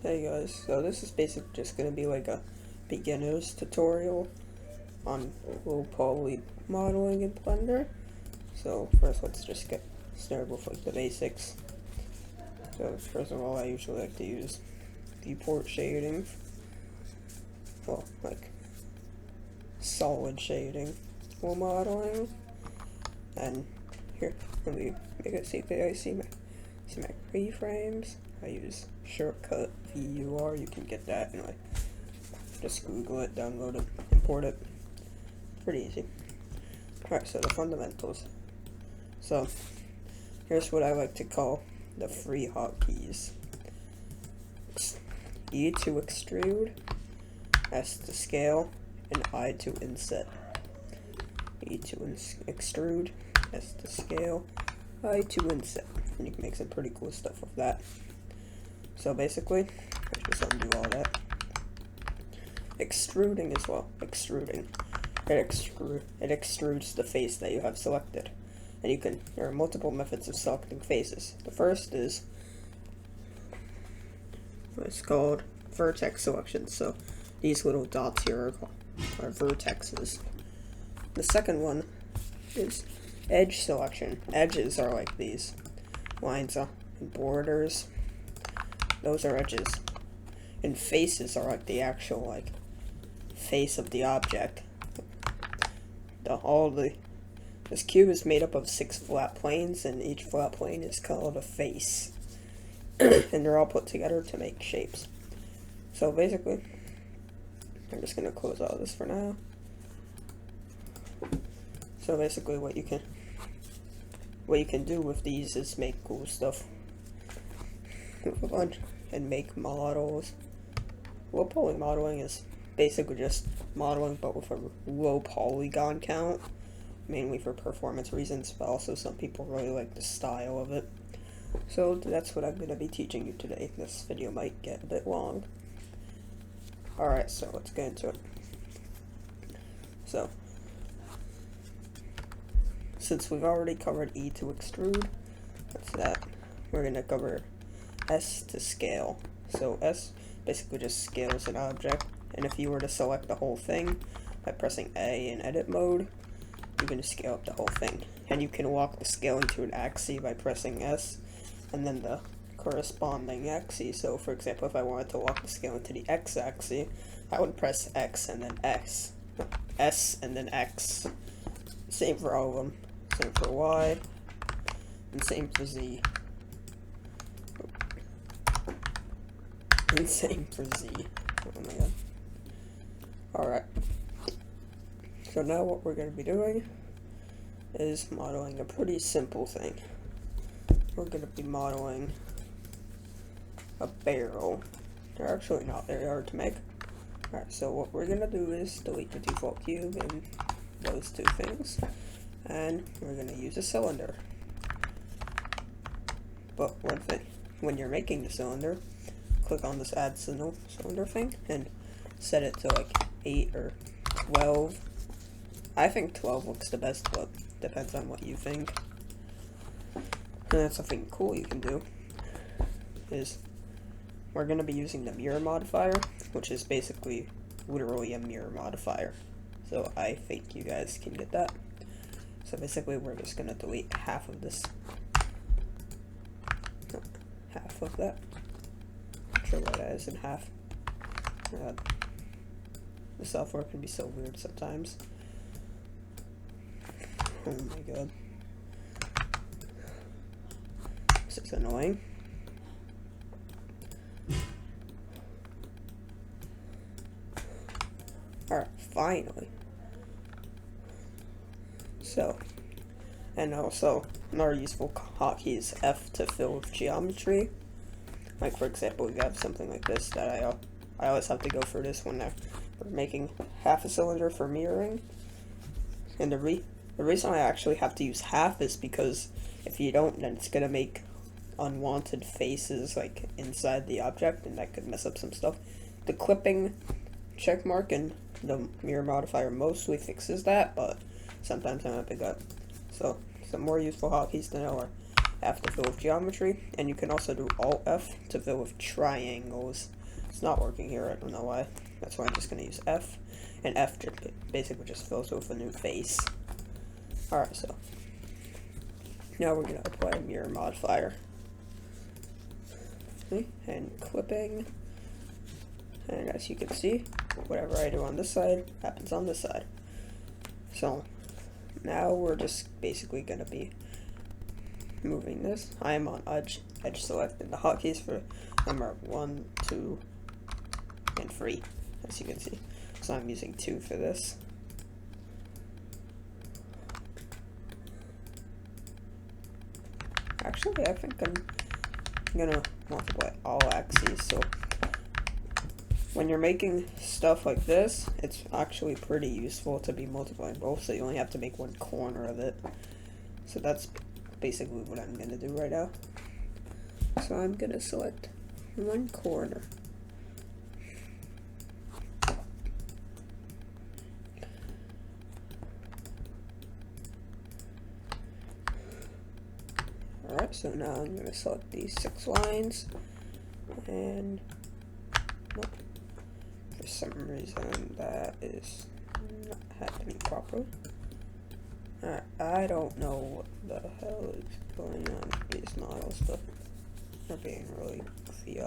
Hey guys, so this is basically just going to be like a beginner's tutorial on low poly modeling in Blender. So first let's just get started with like the basics. So first of all, I usually like to use viewport shading, well like solid shading while modeling. And here, let me make it see if I see my keyframes. I use shortcut VUR. You can get that and like just Google it, download it, import it. Pretty easy. Alright, so the fundamentals. So here's what I like to call the free hotkeys. E to extrude, S to scale, and I to inset. E to extrude, S to scale, I to inset. And you can make some pretty cool stuff with that. So basically, let's just undo all that. Extruding as well. Extruding. It extrudes the face that you have selected. And there are multiple methods of selecting faces. The first is what's called vertex selection. So these little dots here are vertexes. The second one is edge selection. Edges are like these lines and borders. Those are edges. And faces are like the actual like face of the object. This cube is made up of 6 flat planes, and each flat plane is called a face. And they're all put together to make shapes. So basically, I'm just gonna close all this for now. So basically what you can do with these is make cool stuff with a bunch and make models. Low poly modeling is basically just modeling but with a low polygon count, mainly for performance reasons, but also some people really like the style of it. So that's what I'm going to be teaching you today. This video might get a bit long. Alright, so let's get into it. So since we've already covered E to extrude, that's that. We're going to cover S to scale. So S basically just scales an object, and if you were to select the whole thing by pressing A in edit mode, you're going to scale up the whole thing. And you can walk the scaling to an axis by pressing S and then the corresponding axis. So for example, if I wanted to walk the scaling to the X axis, I would press X and then X. S and then X. Same for all of them. Same for Y. And same for Z. And same for Z. Oh my god. Alright. So now what we're going to be doing is modeling a pretty simple thing. We're going to be modeling a barrel. They're actually not very hard to make. Alright, so what we're going to do is delete the default cube and those two things. And we're going to use a cylinder. But one thing, when you're making the cylinder, click on this add cylinder thing and set it to like 8 or 12. I think 12 looks the best, but depends on what you think. And that's something cool you can do is we're going to be using the mirror modifier, which is basically literally a mirror modifier. So I think you guys can get that. So basically we're just going to delete half of this. No, half of that. Not sure why that is in half. The software can be so weird sometimes. Oh my god. This is annoying. Alright, finally. So, and also another useful hotkey is F to fill with geometry. Like for example, we have something like this that I always have to go for this when we're making half a cylinder for mirroring. And the reason I actually have to use half is because if you don't, then it's gonna make unwanted faces like inside the object, and that could mess up some stuff. The clipping checkmark and the mirror modifier mostly fixes that, but sometimes I'm a big up. So some more useful hotkeys to know are F to fill with geometry, and you can also do Alt F to fill with triangles. It's not working here, I don't know why. That's why I'm just going to use F, and F basically just fills with a new face. Alright, so now we're going to apply a mirror modifier. And clipping, and as you can see, whatever I do on this side happens on this side. So now we're just basically going to be moving this. I am on edge select, and the hotkeys for them are 1, 2, and 3, as you can see. So I'm using 2 for this. Actually, I think I'm gonna multiply all axes, so when you're making stuff like this, it's actually pretty useful to be multiplying both, so you only have to make one corner of it. So that's basically what I'm gonna do right now. So I'm gonna select one corner. Alright, so now I'm gonna select these 6 lines, and for some reason that is not happening properly. Alright, I don't know what the hell is going on with these models, but they're being really goofy.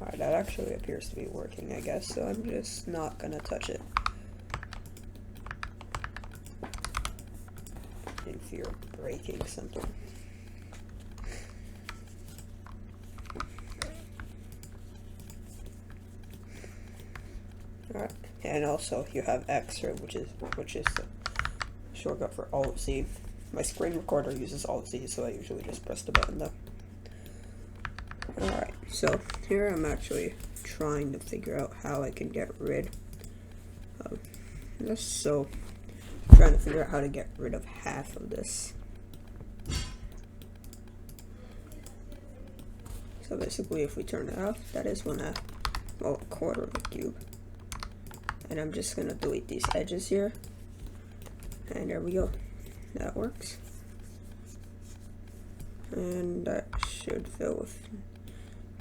Alright, that actually appears to be working, I guess, so I'm just not gonna touch it. In fear of breaking something. Alright, and also you have X, which is the shortcut for Alt Z. My screen recorder uses Alt Z, so I usually just press the button though. Alright, so here I'm actually trying to figure out how I can get rid of this. So I'm trying to figure out how to get rid of half of this. So basically, if we turn it off, that is 1/2, well, a quarter of a cube. And I'm just gonna delete these edges here. And there we go. That works. And that should fill with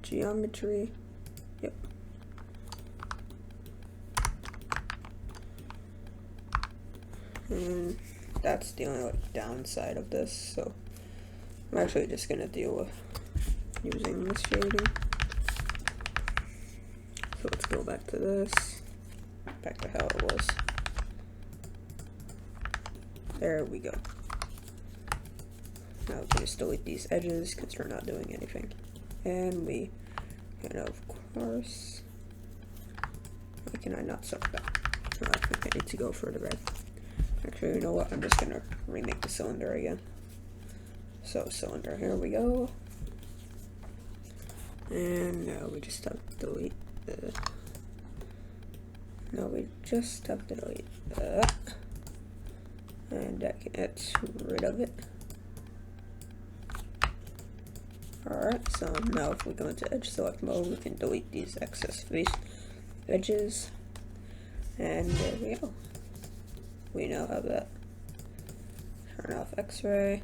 geometry. Yep. And that's the only downside of this, so I'm actually just gonna deal with using this shading. So let's go back to this, back to how it was. There we go. Now we can just delete these edges because we're not doing anything. And we can, of course, why can I not select that? Oh, I think I need to go for the red. Actually, you know what? I'm just gonna remake the cylinder again. So cylinder, here we go. And now we just have to delete the. No, we just have to delete that. And that gets rid of it. Alright, so now if we go into edge select mode, we can delete these excess face edges. And there we go. We now have that. Turn off X-ray.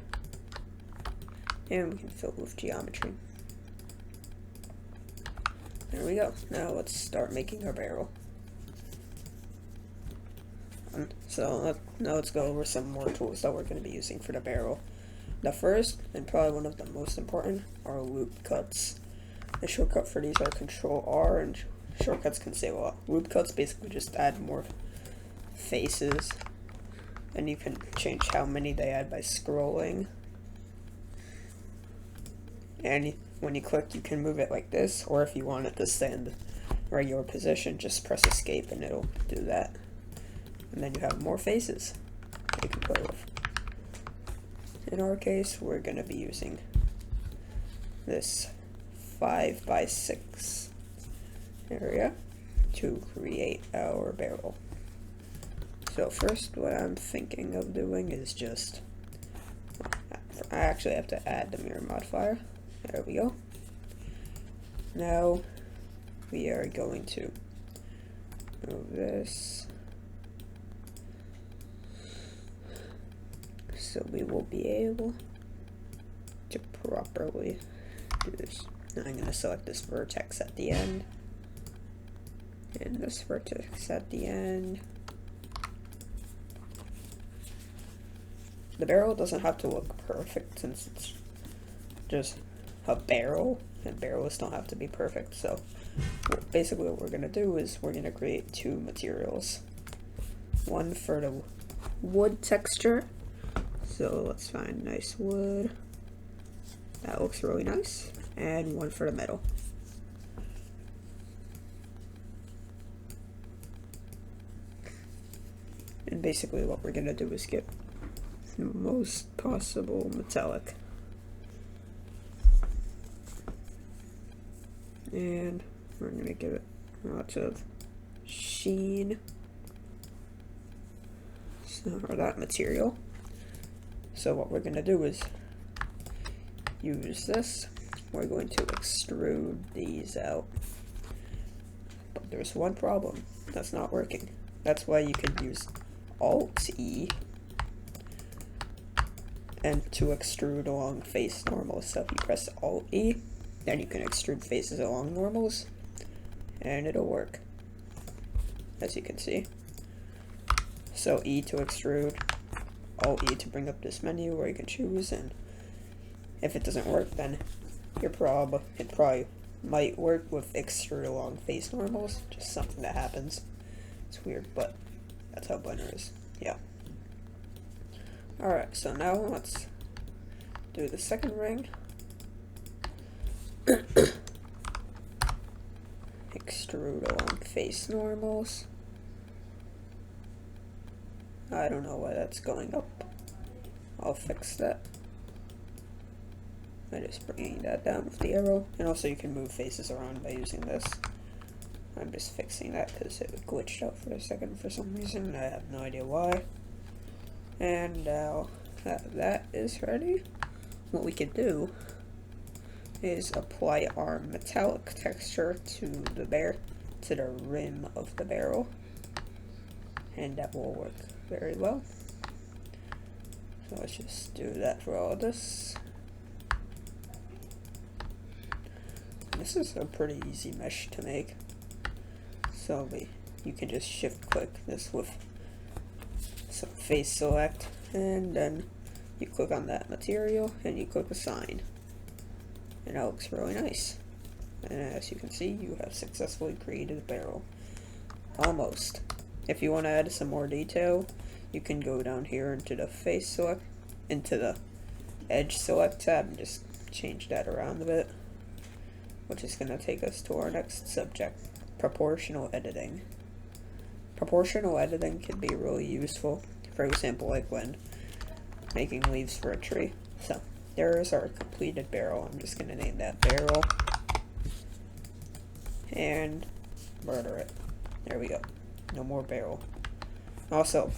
And we can fill it with geometry. There we go. Now let's start making our barrel. So now let's go over some more tools that we're going to be using for the barrel. The first, and probably one of the most important, are loop cuts. The shortcut for these are Control R, and shortcuts can save a lot. Loop cuts basically just add more faces, and you can change how many they add by scrolling. And when you click, you can move it like this, or if you want it to stay in the regular position, just press escape and it'll do that. And then you have more faces you can play with. In our case, we're going to be using this 5x6 area to create our barrel. So first, what I'm thinking of doing is just, I actually have to add the mirror modifier. There we go. Now we are going to move this so we will be able to properly do this. Now I'm going to select this vertex at the end and this vertex at the end. The barrel doesn't have to look perfect since it's just a barrel, and barrels don't have to be perfect. So basically what we're going to do is we're going to create two materials. One for the wood texture. So let's find nice wood. That looks really nice. And one for the metal. And basically what we're going to do is get the most possible metallic. And we're going to give it lots of sheen. So for that material. So what we're going to do is use this. We're going to extrude these out. But there's one problem. That's not working. That's why you can use Alt-E and to extrude along face normals. So if you press Alt-E, then you can extrude faces along normals, and it'll work, as you can see. So E to extrude, Alt-E to bring up this menu where you can choose, and if it doesn't work, then it probably might work with extrude along face normals. Just something that happens. It's weird, but that's how Blender is. Yeah. Alright, so now let's do the second ring. Extrude along face normals. I don't know why that's going up. I'll fix that. I'm just bringing that down with the arrow. And also you can move faces around by using this. I'm just fixing that because it glitched out for a second for some reason. I have no idea why. And now that is ready, what we can do is apply our metallic texture to the rim of the barrel, and that will work very well. So let's just do that for all of this. This is a pretty easy mesh to make. So you can just shift click this with some face select, and then you click on that material and you click assign. And that looks really nice. And as you can see, you have successfully created a barrel. Almost. If you want to add some more detail, you can go down here into the face select, into the edge select tab, and just change that around a bit. Which is going to take us to our next subject, proportional editing. Proportional editing can be really useful, for example, like when making leaves for a tree. So, there is our completed barrel. I'm just going to name that barrel. And murder it. There we go. No more barrel. Also,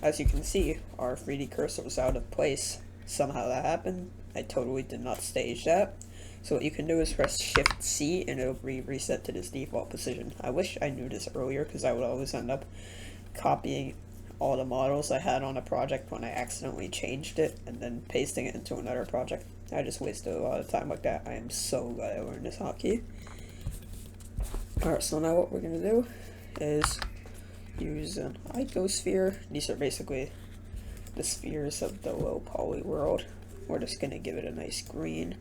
as you can see, our 3D cursor was out of place. Somehow that happened. I totally did not stage that. So what you can do is press Shift C and it'll reset to this default position. I wish I knew this earlier because I would always end up copying all the models I had on a project when I accidentally changed it and then pasting it into another project. I just wasted a lot of time like that. I am so glad I learned this hotkey. Alright, so now what we're going to do is use an icosphere. These are basically the spheres of the low poly world. We're just going to give it a nice green,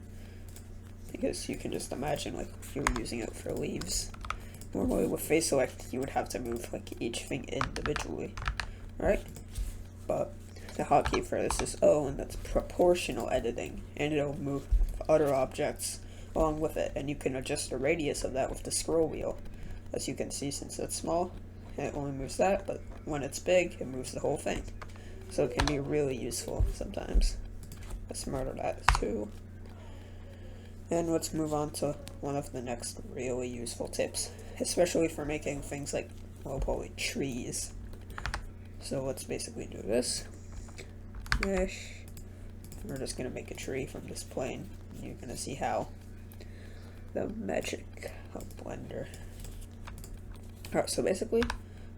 because you can just imagine like if you were using it for leaves. Normally with face select you would have to move like each thing individually, right? But the hotkey for this is O, and that's proportional editing, and it'll move other objects along with it, and you can adjust the radius of that with the scroll wheel. As you can see, since it's small, it only moves that, but when it's big, it moves the whole thing. So it can be really useful sometimes. Let's murder that too. And let's move on to one of the next really useful tips, especially for making things like low poly trees. So let's basically do this. Mesh. We're just going to make a tree from this plane. You're going to see how the magic of Blender. Alright, so basically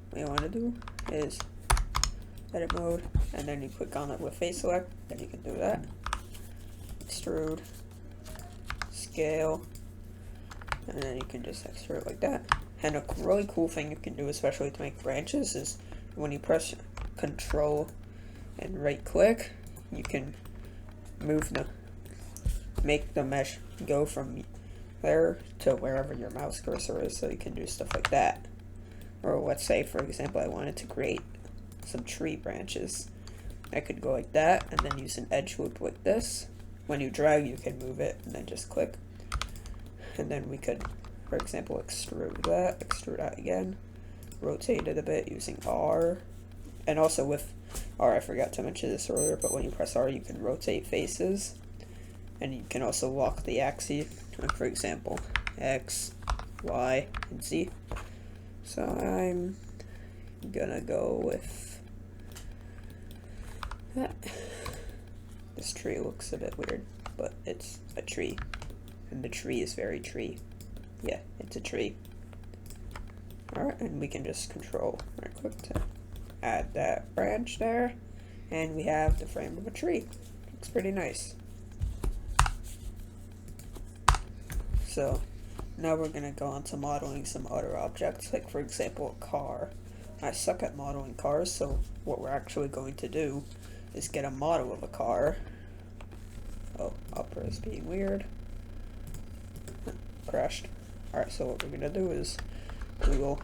what you want to do is edit mode, and then you click on it with face select, then you can do that. Extrude, scale, and then you can just extrude like that. And a really cool thing you can do, especially to make branches, is when you press Control and right click, you can make the mesh go from there to wherever your mouse cursor is, so you can do stuff like that. Or let's say, for example, I wanted to create some tree branches. I could go like that, and then use an edge loop like this. When you drag, you can move it, and then just click. And then we could, for example, extrude that again, rotate it a bit using R. And also with R, I forgot to mention this earlier, but when you press R, you can rotate faces. And you can also lock the axes, like for example, X, Y, and Z. So I'm gonna go with that. This tree looks a bit weird, but it's a tree. And the tree is very tree. Yeah, it's a tree. Alright, and we can just control right click to add that branch there. And we have the frame of a tree. Looks pretty nice. So now we're gonna go on to modeling some other objects, like for example a car. I suck at modeling cars, so what we're actually going to do is get a model of a car. Oh, Opera is being weird. Crashed. Alright, so what we're gonna do is Google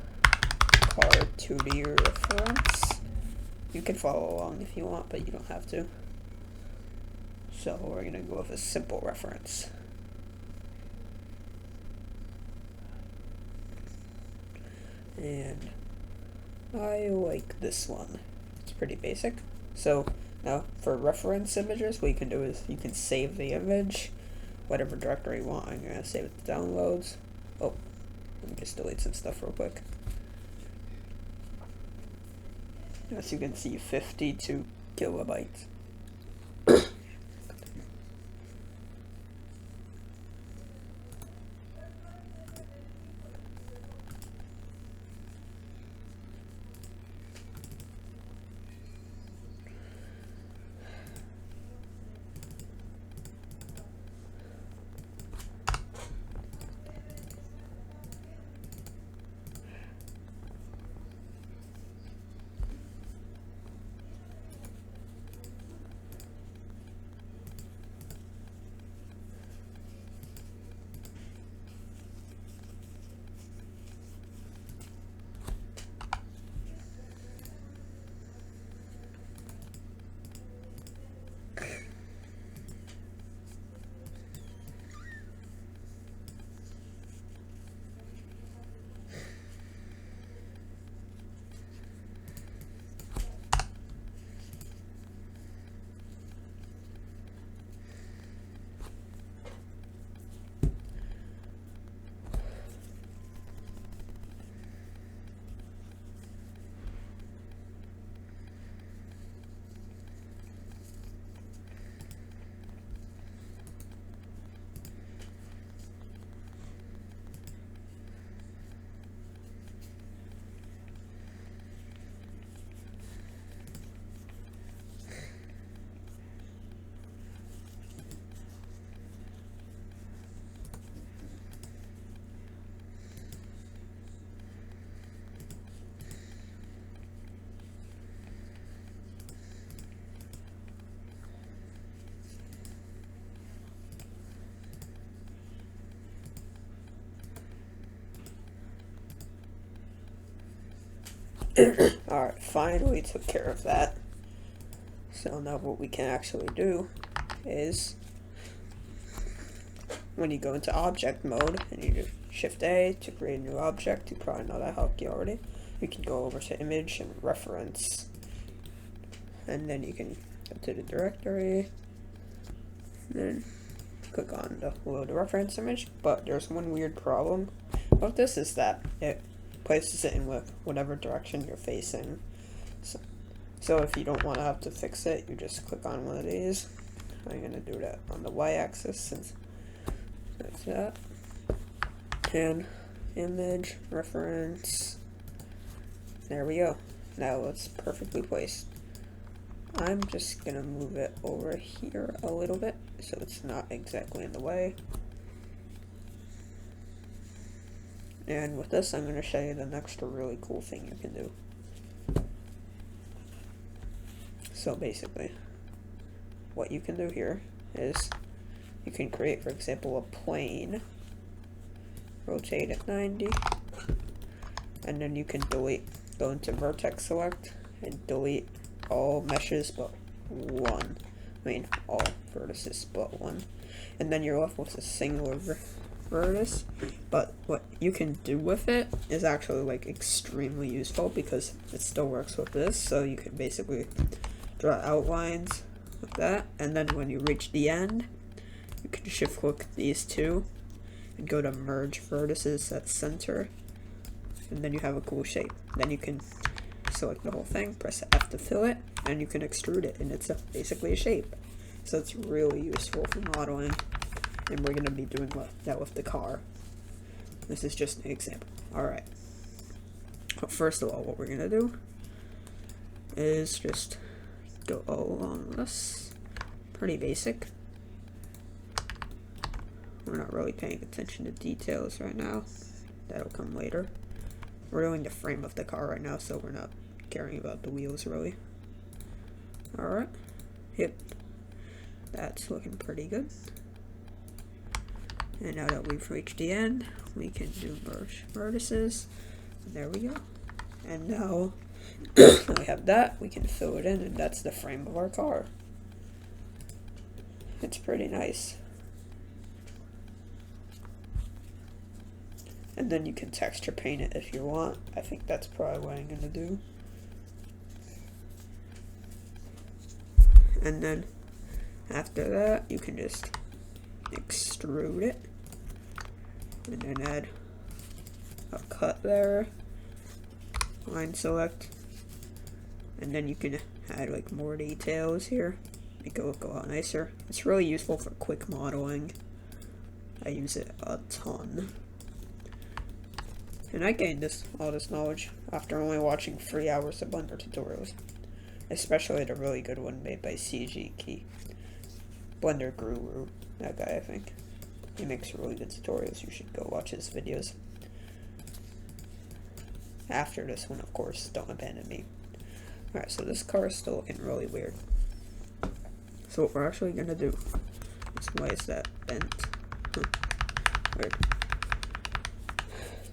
car 2D reference. You can follow along if you want, but you don't have to. So we're gonna go with a simple reference. And I like this one. It's pretty basic. So now for reference images, what you can do is you can save the image, whatever directory you want. I'm gonna save it to downloads. Oh, let me just delete some stuff real quick. As you can see, 52 kilobytes. Alright, finally took care of that. So now what we can actually do is, when you go into object mode and you do Shift A to create a new object, you probably know that hotkey already. You can go over to image and reference, and then you can go to the directory, and then click on the load reference image. But there's one weird problem with this, is that it places it in with whatever direction you're facing. So if you don't want to have to fix it, you just click on one of these. I'm going to do that on the y-axis since that's that. And image, reference. There we go. Now it's perfectly placed. I'm just gonna move it over here a little bit so it's not exactly in the way. And with this, I'm gonna show you the next really cool thing you can do. So basically, what you can do here is you can create, for example, a plane, rotate it 90, and then you can delete, go into vertex select, and delete all meshes but one. I mean, all vertices but one. And then you're left with a singular vertex. But what you can do with it is actually like extremely useful because it still works with this. So you can basically draw outlines with that, and then when you reach the end, you can shift click these two and go to merge vertices at center, and then you have a cool shape. Then you can select the whole thing, press F to fill it, and you can extrude it, and it's basically a shape. So it's really useful for modeling, and we're going to be doing that with the car. This is just an example. Alright, well, first of all, what we're going to do is just go all along this. Pretty basic. We're not really paying attention to details right now. That'll come later. We're doing the frame of the car right now, so we're not caring about the wheels really. Alright. Yep. That's looking pretty good. And now that we've reached the end, we can do merge vertices. And there we go. And now we have that, we can fill it in, and that's the frame of our car. It's pretty nice. And then you can texture paint it if you want. I think that's probably what I'm gonna do. And then after that, you can just extrude it and then add a cut there, line select, and then you can add like more details here, make it look a lot nicer. It's really useful for quick modeling. I use it a ton. And I gained all this knowledge after only watching 3 hours of Blender tutorials, especially the really good one made by CG Key. Blender Guru, that guy, I think. He makes really good tutorials. You should go watch his videos. After this one, of course, don't abandon me. Alright, so this car is still looking really weird. So what we're actually gonna do is, why is that bent? Weird.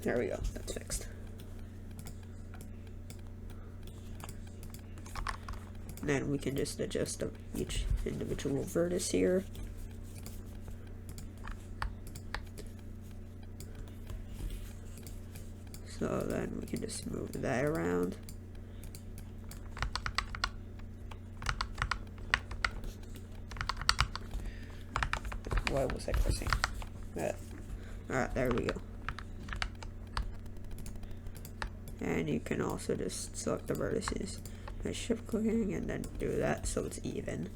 There we go, that's fixed. And then we can just adjust each individual vertex here. So then we can just move that around. Why was I pressing that? Alright, there we go. And you can also just select the vertices by shift clicking and then do that so it's even.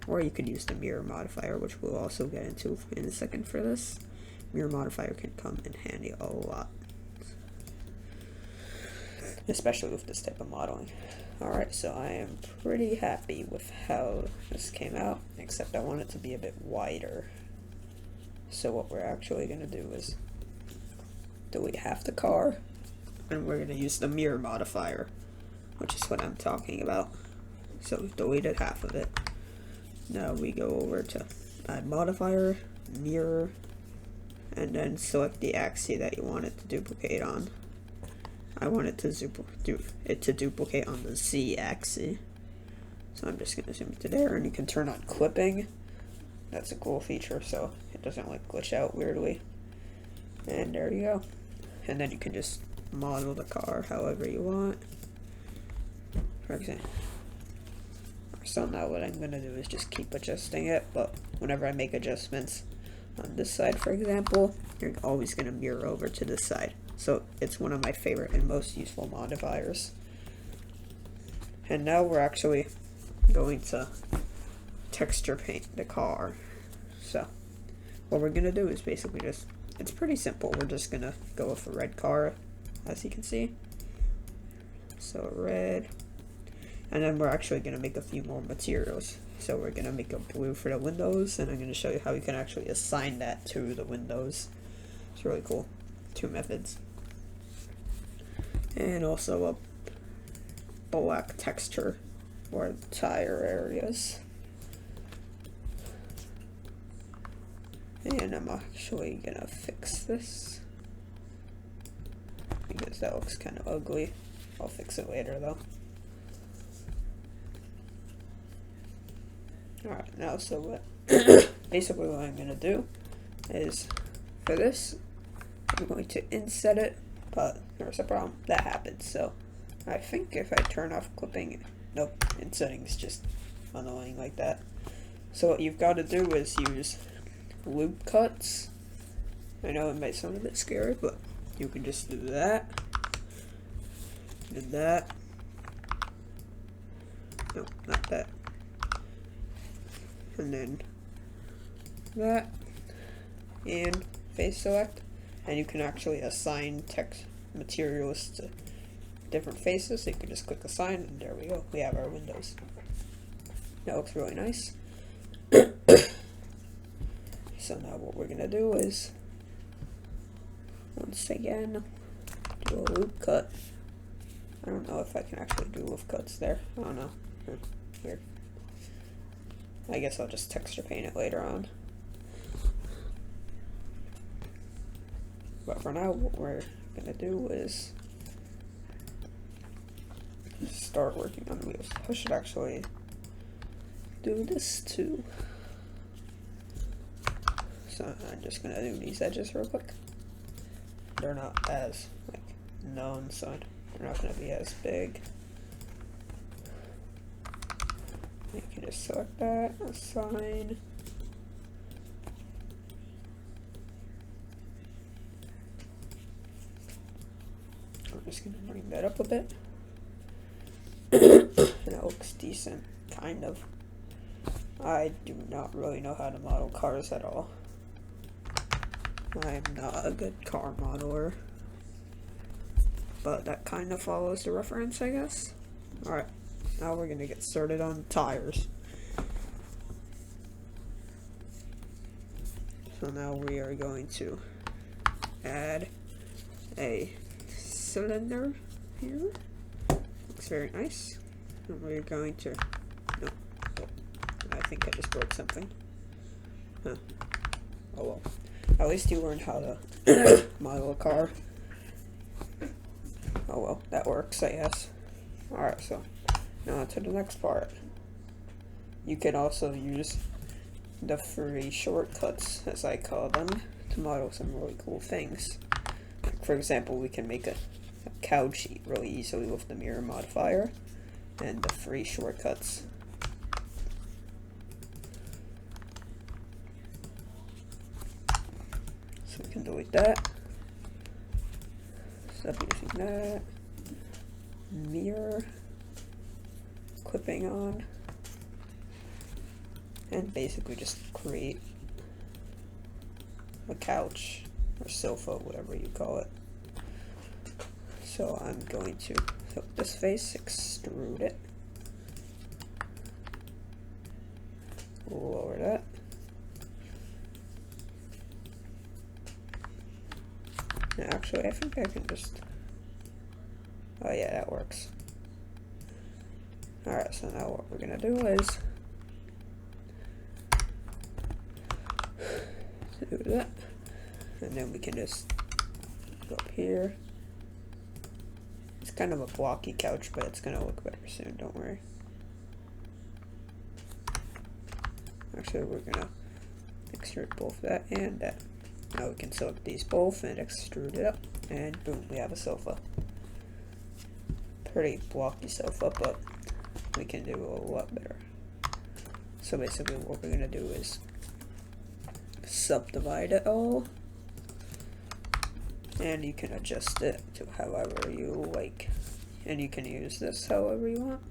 Or you could use the mirror modifier, which we'll also get into in a second for this. Mirror modifier can come in handy a lot, especially with this type of modeling. Alright, so I am pretty happy with how this came out, except I want it to be a bit wider. So what we're actually going to do is delete half the car, and we're going to use the mirror modifier, which is what I'm talking about. So we've deleted half of it. Now we go over to add modifier, mirror, and then select the axis that you want it to duplicate on. I want it to duplicate on the Z axis. So I'm just going to zoom to there, and you can turn on clipping. That's a cool feature, so it doesn't like glitch out weirdly. And there you go. And then you can just model the car however you want. For example, so now what I'm going to do is just keep adjusting it, but whenever I make adjustments on this side, for example, you're always going to mirror over to this side. So it's one of my favorite and most useful modifiers. And now we're actually going to texture paint the car. So what we're going to do is basically just it's pretty simple. We're just gonna go with a red car, as you can see. So red, and then we're actually gonna make a few more materials. So we're gonna make a blue for the windows, and I'm gonna show you how you can actually assign that to the windows. It's really cool. 2 methods. And also a black texture for tire areas. And I'm actually gonna fix this because that looks kind of ugly. I'll fix it later though. Alright, now so what basically what I'm gonna do is for this I'm going to inset it, but there's a problem that happens. So I think if I turn off clipping, nope, insetting is just annoying like that. So what you've got to do is use loop cuts. I know it might sound a bit scary, but you can just do that, and that. No, not that. And then that, and face select, and you can actually assign text materials to different faces. So you can just click assign, and there we go. We have our windows. That looks really nice. So now what we're gonna do is, once again, do a loop cut. I don't know if I can actually do loop cuts there. I don't know. Weird. I guess I'll just texture paint it later on. But for now, what we're gonna do is start working on the wheels. I should actually do this too. So I'm just gonna do these edges real quick. They're not as known, so they're not gonna be as big. You can just select that, assign. I'm just gonna bring that up a bit. That looks decent, kind of. I do not really know how to model cars at all. I'm not a good car modeler, but that kind of follows the reference, I guess. Alright, now we're gonna get started on tires. So now we are going to add a cylinder here. Looks very nice. And we're going to, no, oh, I think I just broke something. Huh. Oh well. At least you learned how to model a car. Oh well, that works, I guess. Alright, so now to the next part. You can also use the free shortcuts, as I call them, to model some really cool things. Like, for example, we can make a cloud sheet really easily with the mirror modifier and the free shortcuts. So we can delete that. Stop using that. Mirror. Clipping on. And basically just create a couch or sofa, whatever you call it. So I'm going to flip this face, extrude it. Lower that. Actually, I think I can just, oh yeah, that works. Alright, so now what we're gonna do is do that, and then we can just go up here. It's kind of a blocky couch, but it's gonna look better soon, don't worry. Actually, we're gonna extrude both that and that. Now we can select these both and extrude it up, and boom, we have a sofa. Pretty blocky sofa, but we can do a lot better. So basically what we're gonna do is subdivide it all, and you can adjust it to however you like, and you can use this however you want.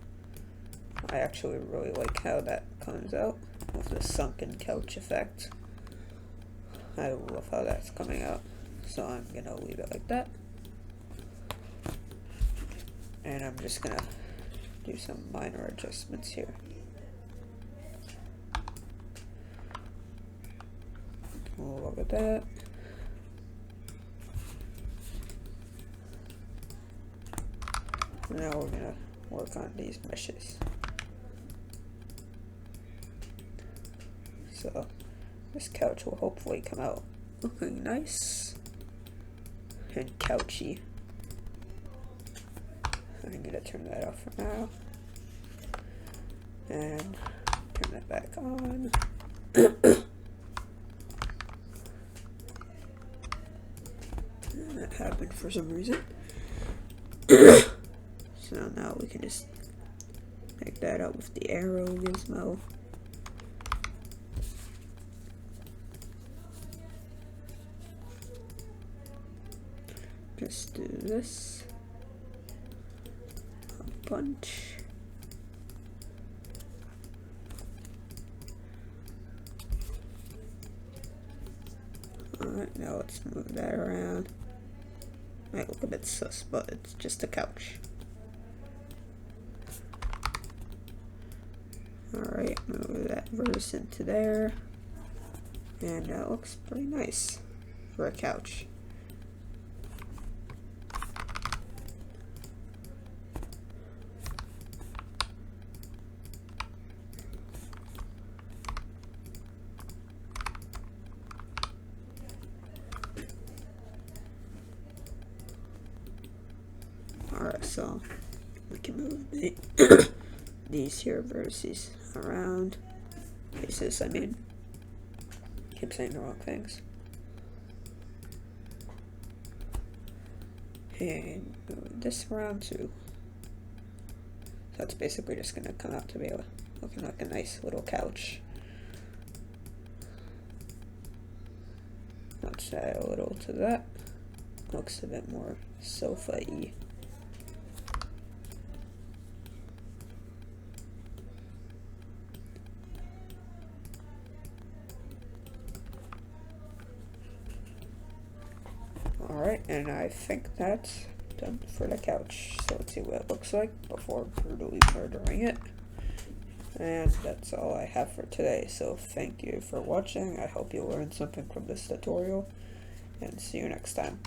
I actually really like how that comes out with the sunken couch effect. I love how that's coming out. So I'm gonna leave it like that. And I'm just gonna do some minor adjustments here. Look at that. Now we're gonna work on these meshes. So this couch will hopefully come out looking nice and couchy. I'm gonna turn that off for now and turn that back on. And that happened for some reason. So now we can just make that up with the arrow gizmo. Just do this. A bunch. Alright, now let's move that around. Might look a bit sus, but it's just a couch. Alright, move that verse into there. And that looks pretty nice for a couch. Alright, so we can move these here vertices around. Faces, I mean. Keep saying the wrong things. And move this around too. So it's basically just gonna come out to be looking like a nice little couch. Let's add a little to that. Looks a bit more sofa-y. Alright, and I think that's done for the couch. So let's see what it looks like before brutally murdering it. And that's all I have for today. So thank you for watching. I hope you learned something from this tutorial. And see you next time.